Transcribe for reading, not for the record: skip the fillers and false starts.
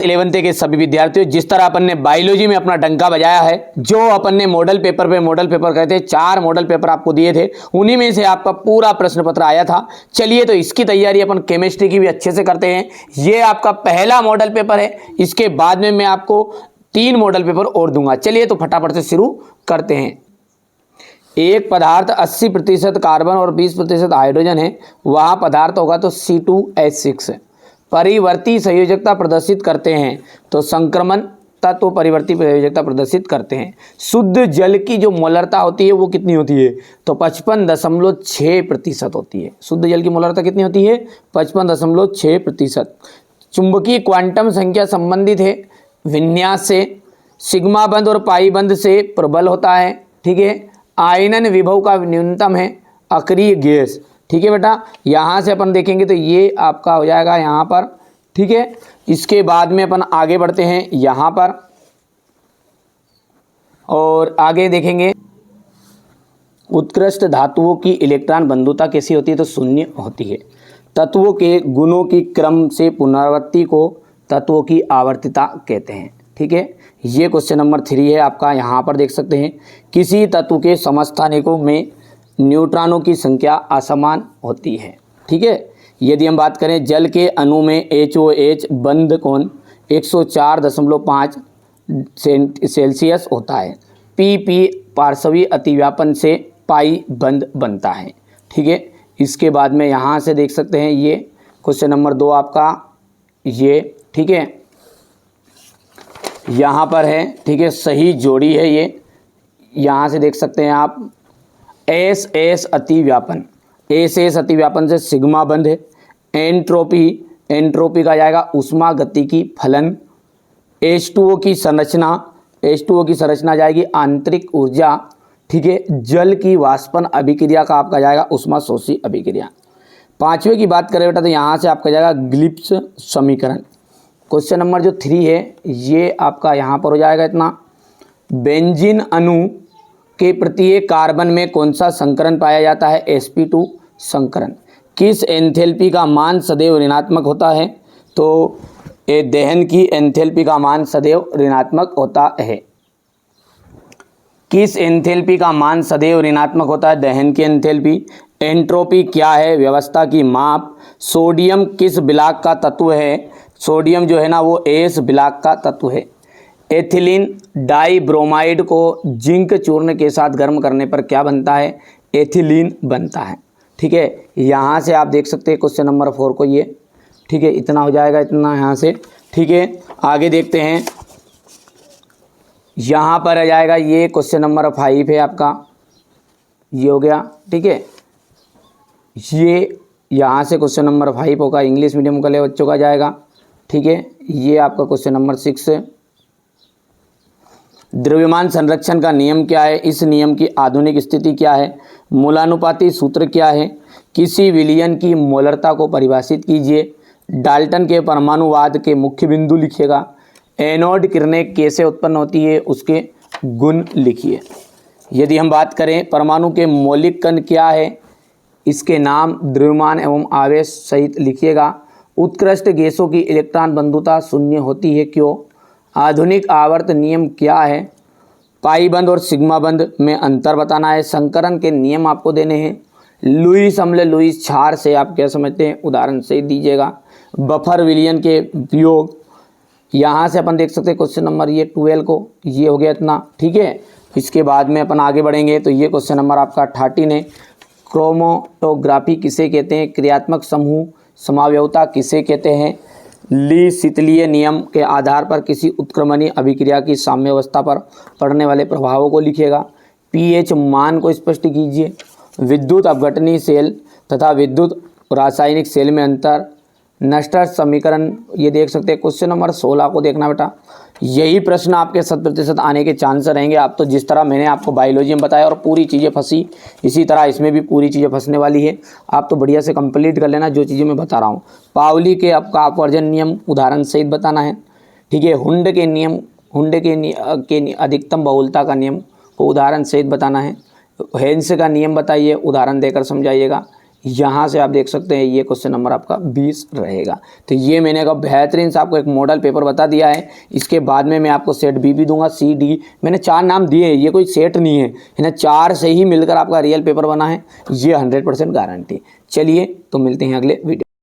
11th के सभी विद्यार्थियों, जिस तरह अपन ने बायोलॉजी में अपना डंका बजाया है, जो अपन ने मॉडल पेपर कहते हैं, 4 मॉडल पेपर आपको दिए थे, उन्हीं में से आपका पूरा प्रश्न पत्र आया था। चलिए तो इसकी तैयारी अपन केमिस्ट्री की भी अच्छे से करते हैं। ये आपका पहला मॉडल पेपर है, इसके बाद में मैं आपको 3 मॉडल पेपर और दूंगा। चलिए तो फटाफट से शुरू करते हैं। एक पदार्थ 80% कार्बन और 20% हाइड्रोजन है, वह पदार्थ होगा तो C2H6। परिवर्ती संयोजकता प्रदर्शित करते हैं तो संक्रमण तत्व परिवर्ती संयोजकता प्रदर्शित करते हैं। शुद्ध जल की जो मोलरता होती है वो कितनी होती है, तो 55.6% होती है। शुद्ध जल की मोलरता कितनी होती है, 55.6%। चुंबकीय क्वांटम संख्या संबंधित है विन्यास से, सिग्मा बंध और पाई बंध से प्रबल होता है। ठीक है, आयनन विभव का न्यूनतम है अक्रिय गैस। ठीक है बेटा, यहाँ से अपन देखेंगे तो ये आपका हो जाएगा यहाँ पर। ठीक है, इसके बाद में अपन आगे बढ़ते हैं यहाँ पर और आगे देखेंगे उत्कृष्ट धातुओं की इलेक्ट्रॉन बंधुता कैसी होती है, तो 0 होती है। तत्वों के गुणों की क्रम से पुनरावृत्ति को तत्वों की आवर्तिता कहते हैं। ठीक है, ये क्वेश्चन नंबर 3 है आपका। यहाँ पर देख सकते हैं किसी तत्व के समस्थानिकों में न्यूट्रॉनों की संख्या असमान होती है। ठीक है, यदि हम बात करें जल के अणु में HOH बंध कोण 104.5 सेल्सियस होता है। PP पार्श्वीय अतिव्यापन से पाई बंध बनता है। ठीक है, इसके बाद में यहाँ से देख सकते हैं ये क्वेश्चन नंबर 2 आपका ये। ठीक है, यहाँ पर है। ठीक है, सही जोड़ी है ये। यहाँ से देख सकते हैं आप SS अतिव्यापन, SS अतिव्यापन से सिग्मा बंध है। एंट्रोपी का जाएगा उष्मा गतिकी फलन। H2O की संरचना जाएगी आंतरिक ऊर्जा। ठीक है, जल की वाष्पन अभिक्रिया का आपका जाएगा उष्मा शोषी अभिक्रिया। 5वें की बात करें बेटा तो यहाँ से आपका जाएगा ग्लिब्स समीकरण। क्वेश्चन नंबर जो 3 है ये आपका यहाँ पर हो जाएगा इतना। बेंजीन अणु के प्रत्येक कार्बन में कौन सा संकरण पाया जाता है, sp2 संकरण। किस एंथैल्पी का मान सदैव ऋणात्मक होता है, तो दहन की एंथैल्पी का मान सदैव ऋणात्मक होता है। किस एंथैल्पी का मान सदैव ऋणात्मक होता है, दहन की एंथैल्पी। एंट्रोपी क्या है, व्यवस्था की माप। सोडियम किस ब्लॉक का तत्व है, सोडियम जो है ना वो S ब्लॉक का तत्व है। एथिलीन डाइब्रोमाइड को जिंक चूर्ण के साथ गर्म करने पर क्या बनता है, एथिलीन बनता है। ठीक है, यहाँ से आप देख सकते हैं क्वेश्चन नंबर 4 को ये। ठीक है, इतना हो जाएगा इतना यहाँ से। ठीक है, आगे देखते हैं। यहाँ पर आ जाएगा ये क्वेश्चन नंबर 5 है आपका, ये हो गया। ठीक है, ये यहाँ से क्वेश्चन नंबर 5 होगा, इंग्लिश मीडियम का बच्चों का जाएगा। ठीक है, ये आपका क्वेश्चन नंबर 6 है। द्रव्यमान संरक्षण का नियम क्या है, इस नियम की आधुनिक स्थिति क्या है। मूलानुपाती सूत्र क्या है। किसी विलयन की मोलरता को परिभाषित कीजिए। डाल्टन के परमाणुवाद के मुख्य बिंदु लिखिएगा। एनोड किरणें कैसे उत्पन्न होती है, उसके गुण लिखिए। यदि हम बात करें परमाणु के मौलिक कण क्या है, इसके नाम, द्रव्यमान एवं आवेश सहित लिखिएगा। उत्कृष्ट गैसों की इलेक्ट्रॉन बंधुता 0 होती है, क्यों। आधुनिक आवर्त नियम क्या है। पाई बंध और सिग्मा बंध में अंतर बताना है। संकरण के नियम आपको देने हैं। लुईस अम्ल लुईस क्षार से आप क्या समझते हैं, उदाहरण से दीजिएगा। बफर विलयन के उपयोग, यहाँ से अपन देख सकते हैं क्वेश्चन नंबर ये 12 को, ये हो गया इतना। ठीक है, इसके बाद में अपन आगे बढ़ेंगे तो ये क्वेश्चन नंबर आपका 13 है। क्रोमोटोग्राफी किसे कहते हैं, क्रियात्मक समूह समावयवता किसे कहते हैं। ली शीतलीय नियम के आधार पर किसी उत्क्रमणीय अभिक्रिया की साम्यावस्था पर पड़ने वाले प्रभावों को लिखिएगा। pH मान को स्पष्ट कीजिए। विद्युत अपघटनीय सेल तथा विद्युत रासायनिक सेल में अंतर। नस्टर समीकरण ये देख सकते हैं। क्वेश्चन नंबर 16 को देखना बेटा, यही प्रश्न आपके 100% आने के चांस रहेंगे। आप तो जिस तरह मैंने आपको बायोलॉजी में बताया और पूरी चीज़ें फंसी, इसी तरह इसमें भी पूरी चीज़ें फंसने वाली है। आप तो बढ़िया से कंप्लीट कर लेना जो चीज़ें मैं बता रहा हूँ। पाउली के आपका अपवर्जन नियम उदाहरण सहित बताना है। ठीक है, हुंड के नियम, के अधिकतम बहुलता का नियम को उदाहरण सहित बताना है। हेन्स का नियम बताइए, उदाहरण देकर समझाइएगा। यहाँ से आप देख सकते हैं ये क्वेश्चन नंबर आपका 20 रहेगा। तो ये मैंने कहा बेहतरीन से आपको एक मॉडल पेपर बता दिया है। इसके बाद में मैं आपको सेट बी भी दूंगा, सी डी, मैंने 4 नाम दिए हैं, ये कोई सेट नहीं है, इन्हें 4 से ही मिलकर आपका रियल पेपर बना है, ये 100% गारंटी। चलिए तो मिलते हैं अगले वीडियो।